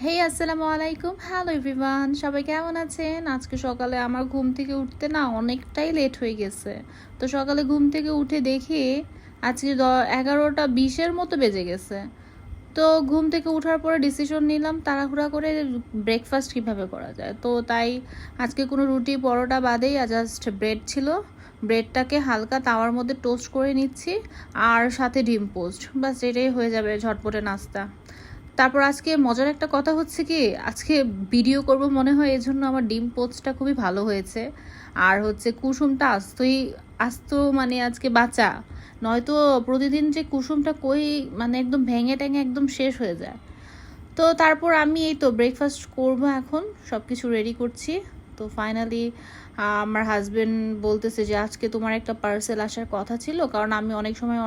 হেই আসসালামু আলাইকুম, hello everyone, সবাই কেমন আছেন? আজকে সকালে আমার ঘুম থেকে উঠতে না অনেকটাই লেট হয়ে গেছে। তো সকালে ঘুম থেকে উঠে দেখি আজকে 11টা 20-এর মতো বেজে গেছে। তো ঘুম থেকে ওঠার পরে ডিসিশন নিলাম তাড়াহুড়া করে ব্রেকফাস্ট কিভাবে করা যায়। তো তাই আজকে কোনো রুটি পরোটা বাদেই জাস্ট ব্রেড ছিল। ব্রেডটাকে হালকা তাওয়ার মধ্যে টোস্ট করে নিচ্ছি, আর সাথে ডিম পোস্ট, বাস এটাই হয়ে যাবে ঝটপটে নাস্তা। তারপর আজকে মজার একটা কথা হচ্ছে কি, আজকে ভিডিও করব মনে হয়, এজন্য আমার ডিম পোস্টটা খুবই ভালো হয়েছে। আর হচ্ছে কুসুমটা আস্ত, মানে আজকে বাঁচা, নয়তো প্রতিদিন যে কুসুমটা কই মানে একদম ভেঙে ট্যাঙে একদম শেষ হয়ে যায়। তো তারপর আমি এই তো ব্রেকফাস্ট করব, এখন সব কিছু রেডি করছি। তো ফাইনালি আমার হাজবেন্ড বলতেছে যে আজকে তোমার একটা পার্সেল আসার কথা ছিল, কারণ আমি অনেক সময়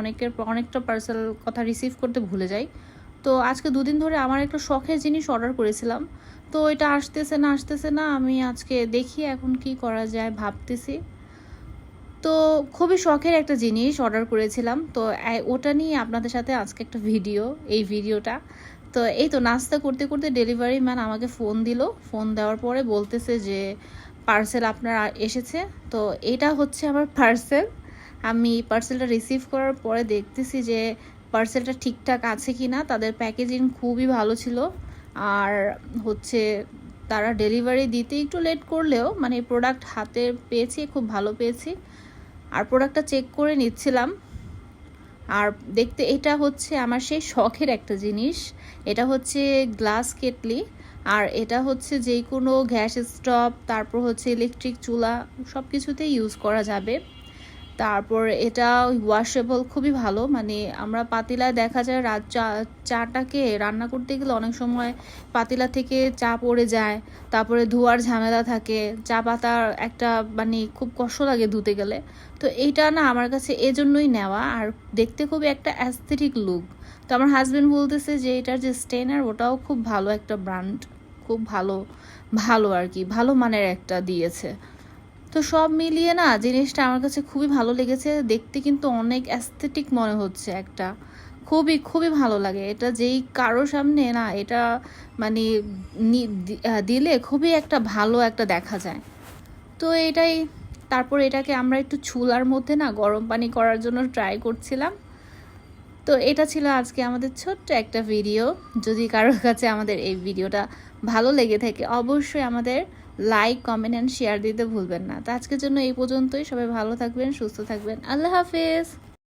অনেকটা পার্সেল কথা রিসিভ করতে ভুলে যাই। তো আজকে দুদিন ধরে আমার একটা শখের জিনিস অর্ডার করেছিলাম, তো এটা আসতেছে না, আমি আজকে দেখি এখন কি করা যায় ভাবতেছি। তো খুবই শখের একটা জিনিস অর্ডার করেছিলাম, তো ওটা নিয়ে আপনাদের সাথে আজকে একটা এই ভিডিওটা। তো এই তো নাস্তা করতে করতে ডেলিভারি ম্যান আমাকে ফোন দেওয়ার পরে বলতেছে যে পার্সেল আপনার এসেছে। তো এটা হচ্ছে আমার পার্সেল। আমি পার্সেলটা রিসিভ করার পরে দেখতেছি যে পার্সেলটা ঠিকঠাক আছে কি না। তাদের প্যাকেজিং খুবই ভালো ছিল, আর হচ্ছে তারা ডেলিভারি দিতে একটু লেট করলেও মানে প্রোডাক্ট হাতে পেয়েছি, খুব ভালো পেয়েছি। আর প্রোডাক্টটা চেক করে নিচ্ছিলাম, আর দেখতে এটা হচ্ছে আমার সেই শখের একটা জিনিস। এটা হচ্ছে গ্লাস কেটলি, আর এটা হচ্ছে যে কোনো গ্যাস স্টোভ, তারপর হচ্ছে ইলেকট্রিক চুলা, সব কিছুতেই ইউজ করা যাবে। তারপর এটা ওয়াশেবল, খুবই ভালো। মানে আমরা পাতিলায় দেখা যায় চাটাকে রান্না করতে গেলে অনেক সময় পাতিলা থেকে চা পড়ে যায়, তারপরে ধোয়ার ঝামেলা থাকে, চা পাতার একটা মানে খুব কষ্ট লাগে ধুতে গেলে। তো এইটা না আমার কাছে এজন্যই নেওয়া, আর দেখতে খুবই একটা অ্যাস্থেটিক লুক। তো আমার হাজব্যান্ড বলতেছে যে এটার যে স্টেনার ওটাও খুব ভালো একটা ব্র্যান্ড, খুব ভালো ভালো আর কি, ভালো মানের একটা দিয়েছে। তো সব মিলিয়ে না জিনিসটা আমার কাছে খুবই ভালো লেগেছে, দেখতে কিন্তু অনেক অ্যাস্থেটিক মনে হচ্ছে একটা, খুবই খুবই ভালো লাগে এটা। যেই কারো সামনে না এটা মানে দিলে খুবই একটা ভালো একটা দেখা যায়। তো এটাই। তারপর এটাকে আমরা একটু চুলার মধ্যে না গরম পানি করার জন্য ট্রাই করছিলাম। তো এটা ছিল আজকে আমাদের ছোট্ট একটা ভিডিও। যদি কারোর কাছে আমাদের এই ভিডিওটা ভালো লেগে থাকে অবশ্যই আমাদের লাইক, কমেন্ট অ্যান্ড শেয়ার দিতে ভুলবেন না। তো আজকের জন্য এই পর্যন্তই। সবাই ভালো থাকবেন, সুস্থ থাকবেন, আল্লাহ হাফেজ।